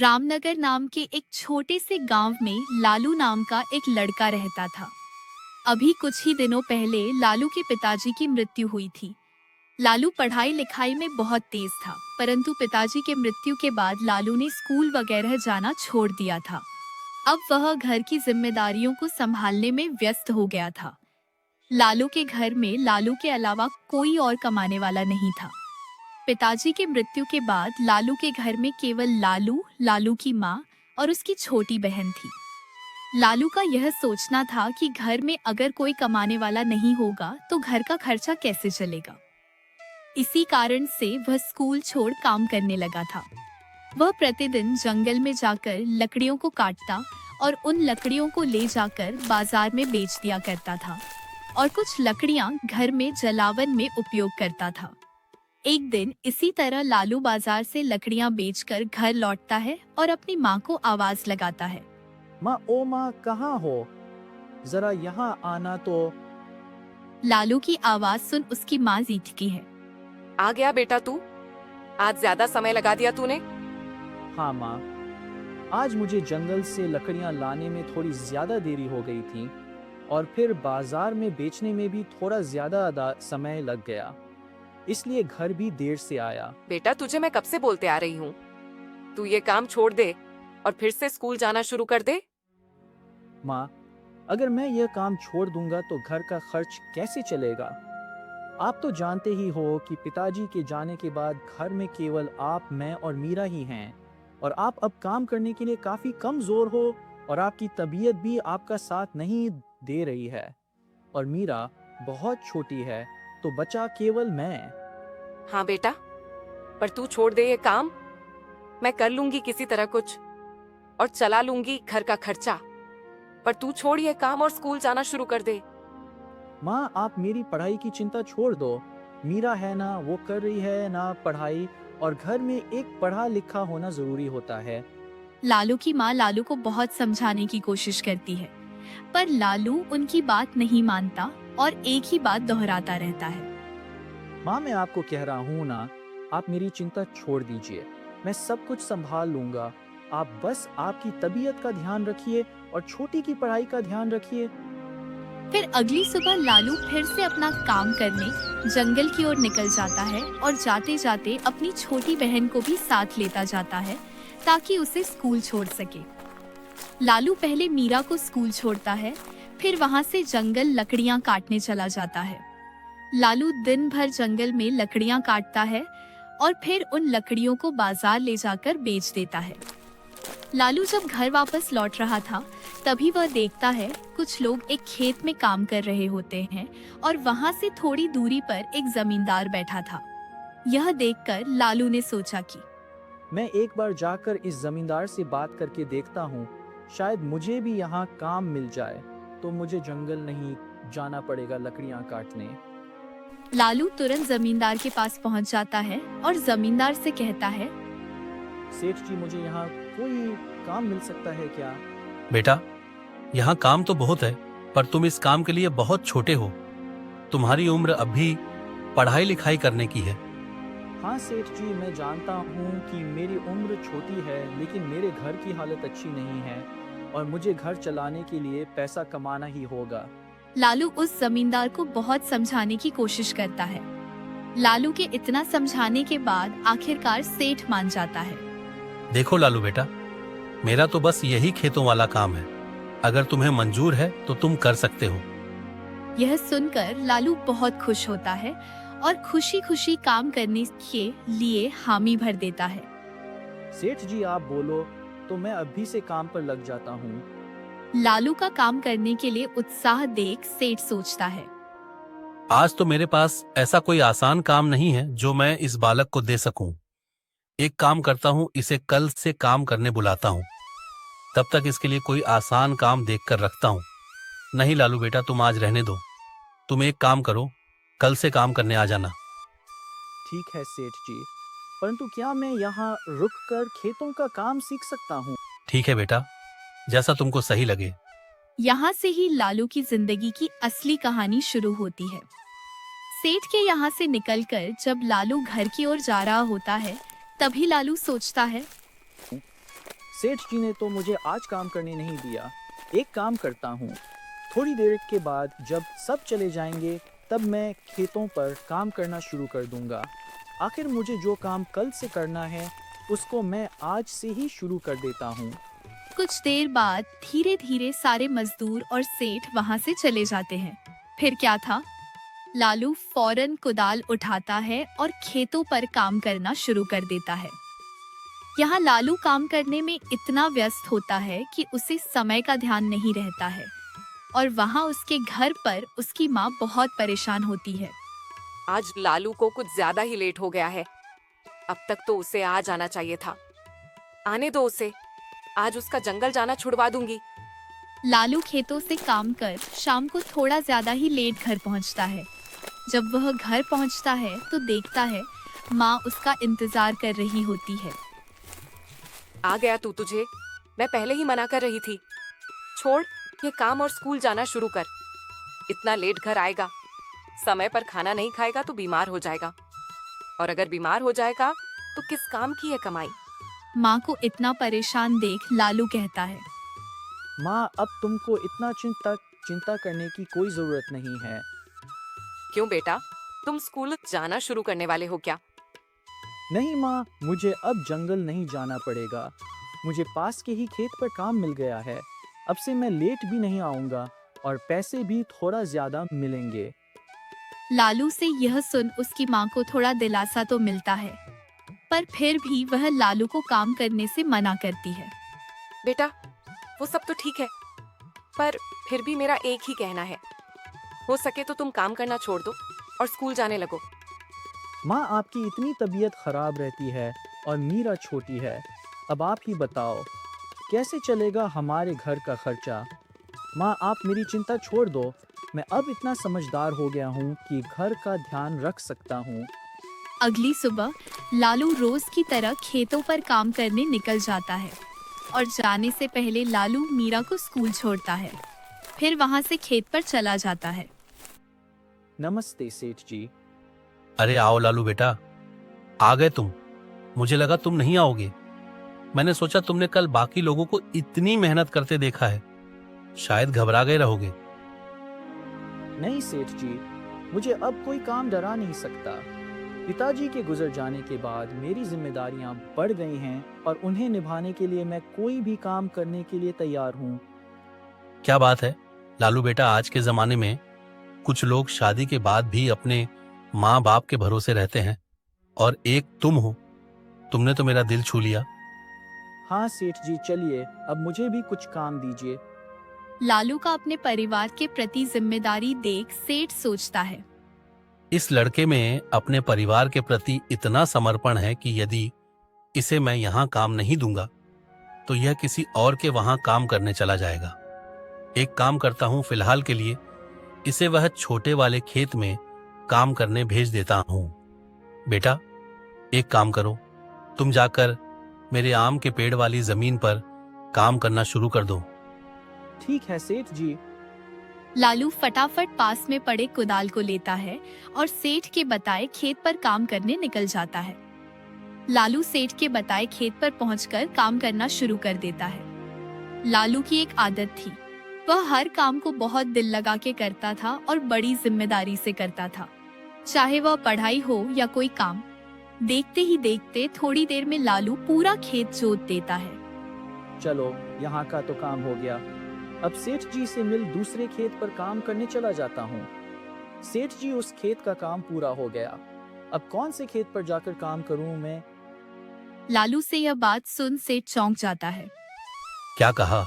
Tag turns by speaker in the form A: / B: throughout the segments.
A: रामनगर नाम के एक छोटे से गांव में लालू नाम का एक लड़का रहता था। अभी कुछ ही दिनों पहले लालू के पिताजी की मृत्यु हुई थी। लालू पढ़ाई लिखाई में बहुत तेज था, परंतु पिताजी के मृत्यु के बाद लालू ने स्कूल वगैरह जाना छोड़ दिया था। अब वह घर की जिम्मेदारियों को संभालने में व्यस्त हो गया था। लालू के घर में लालू के अलावा कोई और कमाने वाला नहीं था। पिताजी की मृत्यु के बाद लालू के घर में केवल लालू, लालू की माँ और उसकी छोटी बहन थी। लालू का यह सोचना था कि घर में अगर कोई कमाने वाला नहीं होगा तो घर का खर्चा कैसे चलेगा। इसी कारण से वह स्कूल छोड़ काम करने लगा था। वह प्रतिदिन जंगल में जाकर लकड़ियों को काटता और उन लकड़ियों को ले जाकर बाजार में बेच दिया करता था और कुछ लकड़ियां घर में जलावन में उपयोग करता था। एक दिन इसी तरह लालू बाजार से लकड़ियां बेचकर घर लौटता है और अपनी माँ को आवाज लगाता है।
B: माँ, ओ माँ, कहाँ हो? जरा यहाँ आना तो।
A: लालू की आवाज सुन उसकी माँ जीतती है।
C: आ गया बेटा तू? आज ज्यादा समय लगा दिया तूने।
B: हाँ माँ, आज मुझे जंगल से लकड़ियाँ लाने में थोड़ी ज्यादा देरी हो गई थी और फिर बाजार में बेचने में भी थोड़ा ज्यादा समय लग गया, इसलिए घर भी देर से आया।
C: बेटा तुझे मैं कब से बोलते आ रही हूँ, तू ये काम छोड़ दे और फिर से स्कूल जाना शुरू कर दे।
B: माँ, अगर मैं यह काम छोड़ दूंगा तो घर का खर्च कैसे चलेगा? आप तो जानते ही हो कि पिताजी के जाने के बाद घर में केवल आप, मैं और मीरा ही हैं, और आप अब काम करने के लिए काफी कमजोर हो और आपकी तबीयत भी आपका साथ नहीं दे रही है, और मीरा बहुत छोटी है, तो बचा केवल मैं।
C: हाँ बेटा, पर तू छोड़ दे ये काम। मैं कर लूंगी किसी तरह कुछ और चला लूंगी घर का खर्चा, पर तू छोड़ ये काम और स्कूल जाना शुरू कर दे।
B: माँ, आप मेरी पढ़ाई की चिंता छोड़ दो। मीरा है ना, वो कर रही है ना पढ़ाई, और घर में एक पढ़ा लिखा होना जरूरी होता है।
A: लालू की माँ लालू को बहुत समझाने की कोशिश करती है, पर लालू उनकी बात नहीं मानता और एक ही बात दोहराता रहता है।
B: माँ, मैं आपको कह रहा हूँ ना, आप मेरी चिंता छोड़ दीजिए, मैं सब कुछ संभाल लूंगा। आप बस आपकी तबीयत का ध्यान रखिए और छोटी की पढ़ाई का ध्यान रखिए।
A: फिर अगली सुबह लालू फिर से अपना काम करने जंगल की ओर निकल जाता है और जाते जाते अपनी छोटी बहन को भी साथ लेता जाता है ताकि उसे स्कूल छोड़ सके। लालू पहले मीरा को स्कूल छोड़ता है, फिर वहां से जंगल लकड़ियां काटने चला जाता है। लालू दिन भर जंगल में लकड़ियां काटता है और फिर उन लकड़ियों को बाजार ले जाकर बेच देता है। लालू जब घर वापस लौट रहा था तभी वह देखता है कुछ लोग एक खेत में काम कर रहे होते हैं और वहां से थोड़ी दूरी पर एक जमींदार बैठा था। यह देखकर लालू ने सोचा कि
B: मैं एक बार जाकर इस जमींदार से बात करके देखता हूँ, शायद मुझे भी यहाँ काम मिल जाए, तो मुझे जंगल नहीं जाना पड़ेगा लकड़ियाँ काटने।
A: लालू तुरंत जमींदार के पास पहुंच जाता है और जमींदार से कहता है,
B: सेठ जी, मुझे यहाँ कोई काम मिल सकता है क्या?
D: बेटा, यहाँ काम तो बहुत है, पर तुम इस काम के लिए बहुत छोटे हो। तुम्हारी उम्र अभी पढ़ाई लिखाई करने की है।
B: हाँ सेठ जी, मैं जानता हूँ कि मेरी उम्र छोटी है, लेकिन मेरे घर की हालत अच्छी नहीं है और मुझे घर चलाने के लिए पैसा कमाना ही होगा।
A: लालू उस जमींदार को बहुत समझाने की कोशिश करता है। लालू के इतना समझाने के बाद आखिरकार सेठ मान जाता है।
D: देखो लालू बेटा, मेरा तो बस यही खेतों वाला काम है। अगर तुम्हें मंजूर है तो तुम कर सकते हो।
A: यह सुनकर लालू बहुत खुश होता है और खुशी खुशी काम करने के लिए हामी भर देता है।
B: सेठ जी, आप बोलो तो मैं अभी से काम पर लग जाता हूँ।
A: लालू का काम करने के लिए उत्साह देख सेठ सोचता है,
D: आज तो मेरे पास ऐसा कोई आसान काम नहीं है जो मैं इस बालक को दे सकूं। एक काम करता हूं, इसे कल से काम करने बुलाता हूं। तब तक इसके लिए कोई आसान काम देखकर रखता हूं। नहीं लालू बेटा, तुम आज रहने दो। तुम एक काम करो, कल से काम करने आ जाना।
B: ठीक है सेठ जी, परंतु क्या मैं यहाँ रुककर खेतों का काम सीख सकता हूँ?
D: ठीक है बेटा, जैसा तुमको सही लगे।
A: यहाँ से ही लालू की जिंदगी की असली कहानी शुरू होती है। सेठ के यहाँ से निकलकर जब लालू घर की ओर जा रहा होता है तभी लालू सोचता है,
B: सेठ जी ने तो मुझे आज काम करने नहीं दिया। एक काम करता हूँ, थोड़ी देर के बाद जब सब चले जाएंगे तब मैं खेतों पर काम करना शुरू कर दूंगा। आखिर मुझे जो काम कल से करना है उसको मैं आज से ही शुरू कर देता हूँ।
A: कुछ देर बाद धीरे धीरे सारे मजदूर और सेठ वहां से चले जाते हैं। फिर क्या था? लालू फौरन कुदाल उठाता है और खेतों पर काम करना शुरू कर देता है। यहाँ लालू काम करने में इतना व्यस्त होता है कि उसे समय का ध्यान नहीं रहता है और वहाँ उसके घर पर उसकी माँ बहुत परेशान होती है।
C: आज लालू को कुछ ज्यादा ही लेट हो गया है। अब तक तो उसे आ जाना चाहिए था। आने दो उसे, आज उसका जंगल जाना छुड़वा दूंगी।
A: लालू खेतों से काम कर शाम को थोड़ा ज्यादा ही लेट घर पहुंचता है। जब वह घर पहुंचता है तो देखता है माँ उसका इंतजार कर रही होती है।
C: आ गया तू? तुझे मैं पहले ही मना कर रही थी। छोड़ ये काम और स्कूल जाना शुरू कर। इतना लेट घर आएगा, समय पर खाना नहीं खाएगा तो बीमार हो जाएगा, और अगर बीमार हो जाएगा तो किस काम की है कमाई।
A: माँ को इतना परेशान देख लालू कहता है,
B: माँ, अब तुमको इतना चिंता करने की कोई जरूरत नहीं है।
C: क्यों बेटा, तुम स्कूल जाना शुरू करने वाले हो क्या?
B: नहीं माँ, मुझे अब जंगल नहीं जाना पड़ेगा। मुझे पास के ही खेत पर काम मिल गया है। अब से मैं लेट भी नहीं आऊँगा और पैसे भी थोड़ा ज्यादा मिलेंगे।
A: लालू से यह सुन उसकी माँ को थोड़ा दिलासा तो मिलता है, पर फिर भी वह लालू को काम करने से मना करती है।
C: बेटा वो सब तो ठीक है, पर फिर भी मेरा एक ही कहना है, हो सके तो तुम काम करना छोड़ दो और स्कूल जाने लगो।
B: माँ, आपकी इतनी तबीयत खराब रहती है और मीरा छोटी है। अब आप ही बताओ कैसे चलेगा हमारे घर का खर्चा। माँ, आप मेरी चिंता छोड़ दो। मैं अब इतना समझदार हो गया हूँ कि घर का ध्यान रख सकता हूँ।
A: अगली सुबह लालू रोज की तरह खेतों पर काम करने निकल जाता है और जाने से पहले लालू मीरा को स्कूल छोड़ता है। फिर वहां से खेत पर चला जाता है।
B: नमस्ते सेठ जी।
D: अरे आओ लालू बेटा, आ गए तुम। मुझे लगा तुम नहीं आओगे। मैंने सोचा तुमने कल बाकी लोगों को इतनी मेहनत करते देखा है, शायद घबरा गए रहोगे।
B: नहीं सेठ जी, मुझे अब कोई काम डरा नहीं सकता। पिताजी के गुजर जाने के बाद मेरी जिम्मेदारियां बढ़ गई हैं और उन्हें निभाने के लिए मैं कोई भी काम करने के लिए तैयार हूँ।
D: क्या बात है लालू बेटा, आज के जमाने में कुछ लोग शादी के बाद भी अपने माँ बाप के भरोसे रहते हैं, और एक तुम हो। तुमने तो मेरा दिल छू लिया।
B: हाँ सेठ जी, चलिए अब मुझे भी कुछ काम दीजिए।
A: लालू का अपने परिवार के प्रति जिम्मेदारी देख सेठ सोचता है,
D: इस लड़के में अपने परिवार के प्रति इतना समर्पण है कि यदि इसे मैं यहाँ काम नहीं दूंगा तो यह किसी और के वहां काम करने चला जाएगा। एक काम करता हूं, फिलहाल के लिए इसे वह छोटे वाले खेत में काम करने भेज देता हूं। बेटा एक काम करो, तुम जाकर मेरे आम के पेड़ वाली जमीन पर काम करना शुरू कर दो।
B: ठीक है सेठ जी।
A: लालू फटाफट पास में पड़े कुदाल को लेता है और सेठ के बताए खेत पर काम करने निकल जाता है। लालू सेठ के बताए खेत पर पहुंचकर काम करना शुरू कर देता है। लालू की एक आदत थी, वह हर काम को बहुत दिल लगा के करता था और बड़ी जिम्मेदारी से करता था, चाहे वह पढ़ाई हो या कोई काम। देखते ही देखते थोड़ी देर में लालू पूरा खेत जोत देता है।
B: चलो, यहाँ का तो काम हो गया। अब सेठ जी से मिल दूसरे खेत पर काम करने चला जाता हूँ। सेठ जी, उस खेत का काम पूरा हो गया। अब कौन से खेत पर जाकर काम करूँ मैं?
A: लालू से यह बात सुन सेठ चौंक जाता है।
D: क्या कहा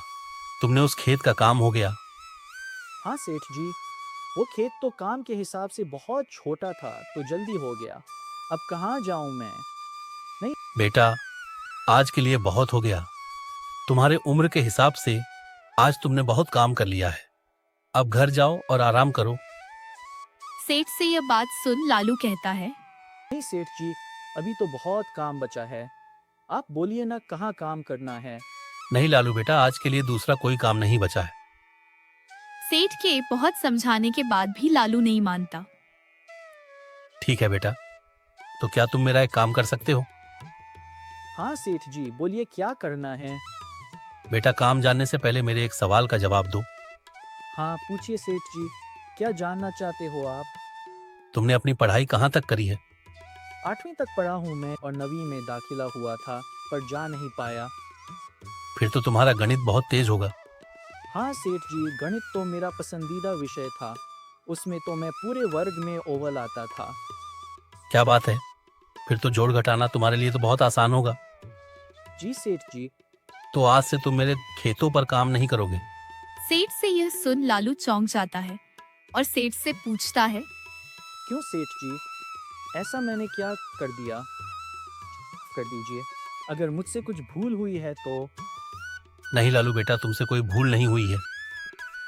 D: तुमने? उस खेत का काम हो गया?
B: हाँ सेठ जी, वो खेत तो काम के हिसाब से बहुत छोटा था तो जल्दी हो गया। अब कहाँ जाऊँ मैं?
D: बेटा आज के लिए बहुत हो गया। तुम्हारे उम्र के हिसाब से आज तुमने बहुत काम कर लिया है। अब घर जाओ और आराम करो।
A: सेठ से यह बात सुन लालू कहता है,
B: नहीं सेठ जी, अभी तो बहुत काम बचा है। आप बोलिए ना, कहाँ काम करना है?
D: नहीं लालू बेटा, आज के लिए दूसरा कोई काम नहीं बचा है।
A: सेठ के बहुत समझाने के बाद भी लालू नहीं मानता।
D: ठीक है बेटा, तो क्या तुम मेरा एक काम कर सकते हो?
B: हाँ सेठ जी, बोलिए क्या करना है?
D: बेटा काम जानने से पहले मेरे एक सवाल का जवाब दो।
B: हाँ पूछिए सेठ जी, क्या जानना चाहते हो आप?
D: तुमने अपनी पढ़ाई कहाँ तक करी है?
B: 8वीं तक पढ़ा हूँ मैं और 9वीं में दाखिला हुआ था, पर जा नहीं पाया।
D: फिर तो तुम्हारा गणित बहुत तेज होगा।
B: हाँ सेठ जी, गणित तो मेरा पसंदीदा विषय था। उसमें तो मैं पूरे वर्ग में ओवल आता था।
D: क्या बात है, फिर तो जोड़ घटाना तुम्हारे लिए तो बहुत आसान होगा।
B: जी सेठ जी।
D: तो आज से तुम मेरे खेतों पर काम नहीं करोगे।
A: सेठ से यह सुन लालू चौंक जाता है और सेठ से पूछता है,
B: क्यों सेठ जी, ऐसा मैंने क्या कर दिया? माफ कर दीजिए, अगर मुझसे कुछ भूल हुई है तो।
D: नहीं लालू बेटा, तुमसे कोई भूल नहीं हुई है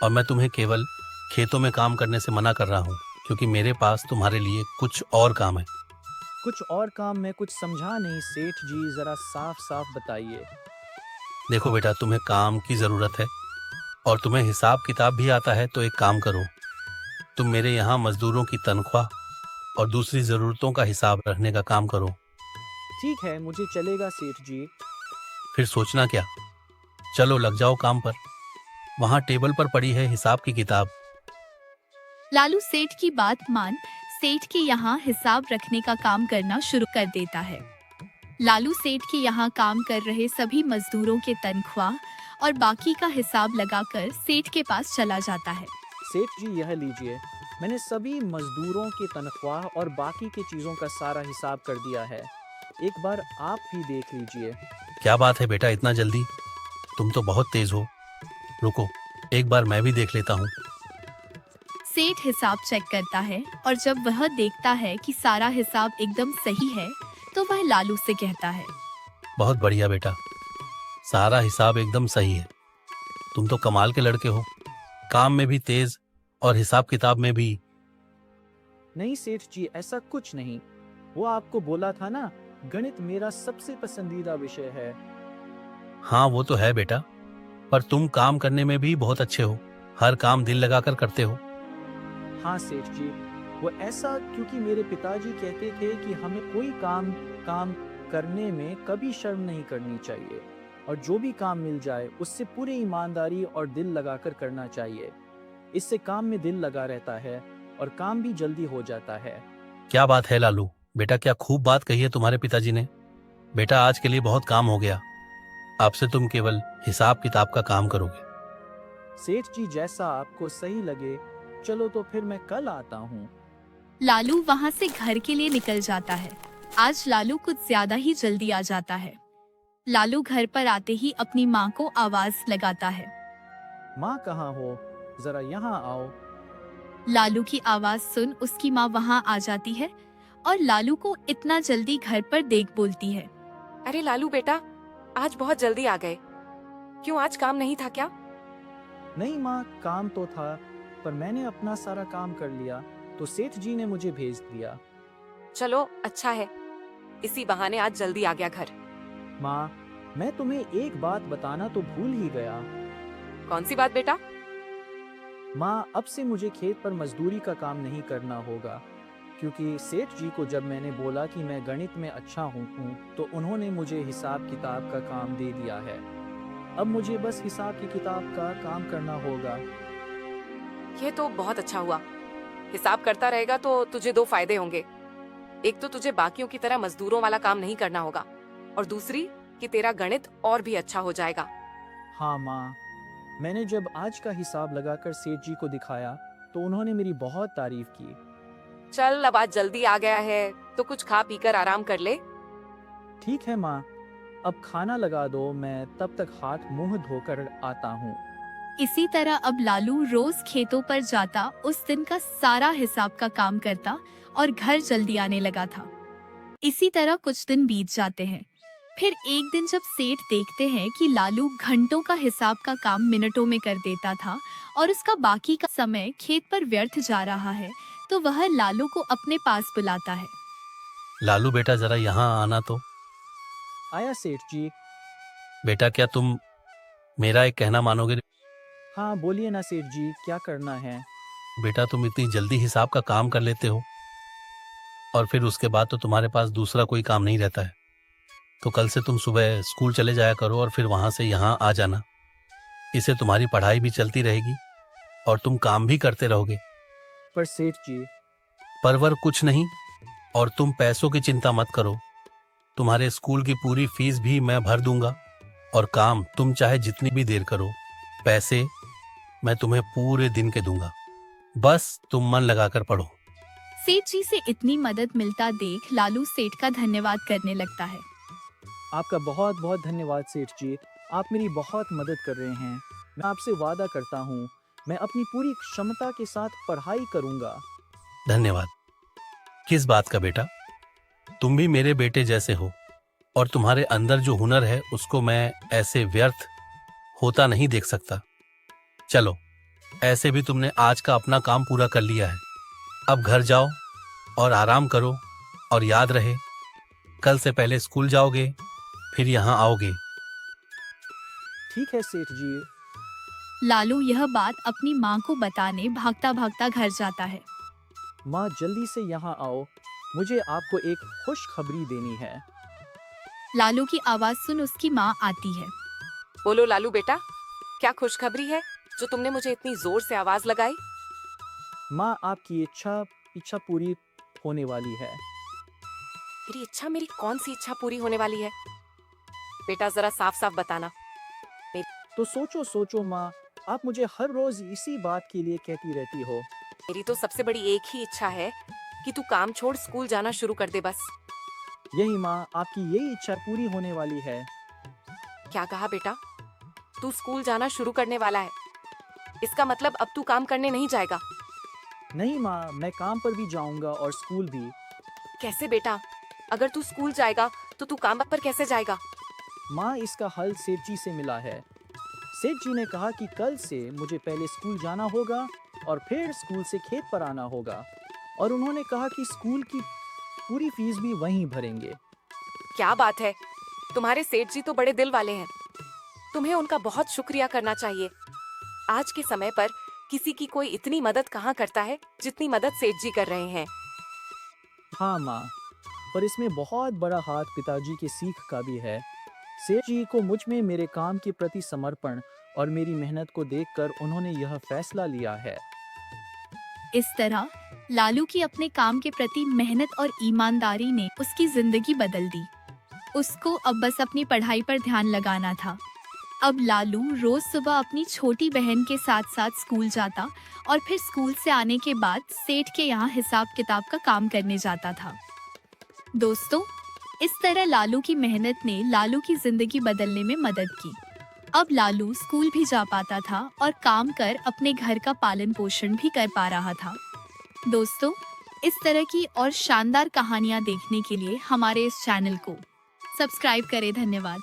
D: और मैं तुम्हें केवल खेतों में काम करने से मना कर रहा हूँ, क्योंकि मेरे पास तुम्हारे लिए कुछ और काम है।
B: कुछ और काम? मैं कुछ समझा नहीं सेठ जी, जरा साफ साफ बताइए।
D: देखो बेटा, तुम्हें काम की ज़रूरत है और तुम्हें हिसाब किताब भी आता है, तो एक काम करो, तुम मेरे यहाँ मजदूरों की तनख्वाह और दूसरी ज़रूरतों का हिसाब रखने का काम करो।
B: ठीक है, मुझे चलेगा सेठ जी।
D: फिर सोचना क्या, चलो लग जाओ काम पर। वहाँ टेबल पर पड़ी है हिसाब की किताब।
A: लालू सेठ की बात मान सेठ के यहाँ हिसाब रखने का काम करना शुरू कर देता है। लालू सेठ के यहाँ काम कर रहे सभी मजदूरों के तनख्वाह और बाकी का हिसाब लगाकर सेठ के पास चला जाता है।
B: सेठ जी यह लीजिए, मैंने सभी मजदूरों की तनख्वाह और बाकी की चीज़ों का सारा हिसाब कर दिया है। एक बार आप भी देख लीजिए।
D: क्या बात है बेटा, इतना जल्दी? तुम तो बहुत तेज हो। रुको, एक बार मैं भी देख लेता हूँ।
A: सेठ हिसाब चेक करता है और जब वह देखता है कि सारा हिसाब एकदम सही है, तो वह लालू से कहता है,
D: बहुत बढ़िया बेटा, सारा हिसाब एकदम सही है। तुम तो कमाल के लड़के हो, काम में भी तेज और हिसाब किताब में भी।
B: नहीं सेठ जी, ऐसा कुछ नहीं। वो आपको बोला था ना, गणित मेरा सबसे पसंदीदा विषय है।
D: हाँ वो तो है बेटा, पर तुम काम करने में भी बहुत अच्छे हो, हर काम दिल लगाकर करते हो।
B: हाँ सेठ जी, वो ऐसा क्योंकि मेरे पिताजी कहते थे कि हमें कोई काम करने में कभी शर्म नहीं करनी चाहिए और जो भी काम मिल जाए उससे पूरी ईमानदारी और दिल लगाकर करना चाहिए। इससे काम में दिल लगा रहता है और काम भी जल्दी हो जाता है।
D: क्या बात है लालू बेटा, क्या खूब बात कही है तुम्हारे पिताजी ने। बेटा आज के लिए बहुत काम हो गया, आपसे तुम केवल हिसाब किताब का काम करोगे।
B: सेठ जी जैसा आपको सही लगे, चलो तो फिर मैं कल आता हूँ।
A: लालू वहाँ से घर के लिए निकल जाता है। आज लालू कुछ ज्यादा ही जल्दी आ जाता है। लालू घर पर आते ही अपनी माँ को आवाज लगाता है।
B: माँ कहाँ हो, जरा यहाँ आओ।
A: लालू की आवाज सुन उसकी माँ वहाँ आ जाती है और लालू को इतना जल्दी घर पर देख बोलती है,
C: अरे लालू बेटा, आज बहुत जल्दी आ गए। क्यों, आज काम नहीं था क्या?
B: नहीं माँ, काम तो था, पर मैंने अपना सारा काम कर लिया तो सेठ जी ने मुझे भेज दिया।
C: चलो अच्छा है, इसी बहाने आज जल्दी आ गया घर।
B: माँ, मैं तुम्हें एक बात बताना तो भूल ही गया।
C: कौन सी बात बेटा?
B: माँ, अब से मुझे खेत पर मजदूरी का काम नहीं करना होगा, क्योंकि सेठ जी को जब मैंने बोला कि मैं गणित में अच्छा हूँ तो उन्होंने मुझे हिसाब किताब का काम दे दिया है। अब मुझे बस हिसाब की किताब का काम करना होगा।
C: ये तो बहुत अच्छा हुआ। हिसाब करता रहेगा तो तुझे दो फायदे होंगे। एक तो तुझे बाकियों की तरह मजदूरों वाला काम नहीं करना होगा और दूसरी कि तेरा गणित और भी अच्छा हो जाएगा।
B: हाँ माँ, मैंने जब आज का हिसाब लगाकर सेठ जी को दिखाया तो उन्होंने मेरी बहुत तारीफ की।
C: चल अब आज जल्दी आ गया है तो कुछ खा पीकर आराम कर ले।
B: ठीक है माँ, अब खाना लगा दो, मैं तब तक हाथ मुंह धोकर आता हूँ।
A: इसी तरह अब लालू रोज खेतों पर जाता, उस दिन का सारा हिसाब का काम करता और घर जल्दी आने लगा था। इसी तरह कुछ दिन बीत जाते हैं। फिर एक दिन जब सेठ देखते हैं कि लालू घंटों का हिसाब का काम मिनटों में कर देता था और उसका बाकी का समय खेत पर व्यर्थ जा रहा है, तो वह लालू को अपने पास बुलाता है।
D: लालू बेटा जरा यहाँ आना तो।
B: आया सेठ जी।
D: बेटा क्या तुम मेरा एक कहना मानोगे?
B: हाँ बोलिए ना सेठ जी, क्या करना है?
D: बेटा तुम इतनी जल्दी हिसाब का काम कर लेते हो और फिर उसके बाद तो तुम्हारे पास दूसरा कोई काम नहीं रहता है। तो कल से तुम सुबह स्कूल चले जाया करो और फिर वहां से यहाँ आ जाना। इससे तुम्हारी पढ़ाई भी चलती रहेगी और तुम काम भी करते रहोगे।
B: पर सेठ जी,
D: परवर कुछ नहीं, और तुम पैसों की चिंता मत करो। तुम्हारे स्कूल की पूरी फीस भी मैं भर दूंगा और काम तुम चाहे जितनी भी देर करो, पैसे मैं तुम्हें पूरे दिन के दूंगा। बस तुम मन लगाकर पढ़ो।
A: सेठ जी से इतनी मदद मिलता देख लालू सेठ का धन्यवाद करने लगता है।
B: आपका बहुत बहुत धन्यवाद सेठ जी। आप मेरी बहुत मदद कर रहे हैं। मैं आपसे वादा करता हूँ, मैं अपनी पूरी क्षमता के साथ पढ़ाई करूँगा।
D: धन्यवाद किस बात का बेटा, तुम भी मेरे बेटे जैसे हो और तुम्हारे अंदर जो हुनर है उसको मैं ऐसे व्यर्थ होता नहीं देख सकता। चलो, ऐसे भी तुमने आज का अपना काम पूरा कर लिया है। अब घर जाओ और आराम करो, और याद रहे कल से पहले स्कूल जाओगे, फिर यहाँ आओगे।
B: ठीक है सेठ जी।
A: लालू यह बात अपनी माँ को बताने भागता भागता घर जाता है।
B: माँ, जल्दी से यहाँ आओ, मुझे आपको एक खुशखबरी देनी है।
A: लालू की आवाज सुन उसकी माँ आती है।
C: बोलो लालू बेटा, क्या खुशखबरी है जो तुमने मुझे इतनी जोर से आवाज लगाई?
B: माँ, आपकी इच्छा पूरी होने वाली है।
C: मेरी इच्छा? मेरी कौन सी इच्छा पूरी होने वाली है? बेटा जरा साफ साफ बताना।
B: तो सोचो माँ, आप मुझे हर रोज इसी बात के लिए कहती रहती हो।
C: मेरी तो सबसे बड़ी एक ही इच्छा है कि तू काम छोड़ स्कूल जाना शुरू कर दे बस।
B: यही माँ, आपकी यही इच्छा पूरी होने वाली है।
C: क्या कहा बेटा? तू स्कूल जाना शुरू करने वाला है? इसका मतलब अब तू काम करने नहीं जाएगा?
B: नहीं माँ, मैं काम पर भी जाऊंगा और स्कूल भी।
C: कैसे बेटा? अगर तू स्कूल जाएगा तो तू काम पर कैसे जाएगा?
B: माँ, इसका हल सेठ जी से मिला है। सेठ जी ने कहा कि कल से मुझे पहले स्कूल जाना होगा और फिर स्कूल से खेत पर आना होगा, और उन्होंने कहा कि स्कूल की पूरी फीस भी वहीं भरेंगे।
C: क्या बात है, तुम्हारे सेठ जी तो बड़े दिल वाले हैं। तुम्हें उनका बहुत शुक्रिया करना चाहिए। आज के समय पर किसी की कोई इतनी मदद कहाँ करता है जितनी मदद सेठ जी कर रहे हैं।
B: हाँ माँ, पर इसमें बहुत बड़ा हाथ पिताजी की सीख का भी है। सेठ जी को मुझ में मेरे काम के प्रति समर्पण और मेरी मेहनत को देखकर उन्होंने यह फैसला लिया है।
A: इस तरह लालू की अपने काम के प्रति मेहनत और ईमानदारी ने उसकी जिंदगी बदल दी। उसको अब बस अपनी पढ़ाई पर ध्यान लगाना था। अब लालू रोज सुबह अपनी छोटी बहन के साथ साथ स्कूल जाता और फिर स्कूल से आने के बाद सेठ के यहाँ हिसाब किताब का काम करने जाता था। दोस्तों, इस तरह लालू की मेहनत ने लालू की जिंदगी बदलने में मदद की। अब लालू स्कूल भी जा पाता था और काम कर अपने घर का पालन पोषण भी कर पा रहा था। दोस्तों, इस तरह की और शानदार कहानियाँ देखने के लिए हमारे इस चैनल को सब्सक्राइब करें। धन्यवाद।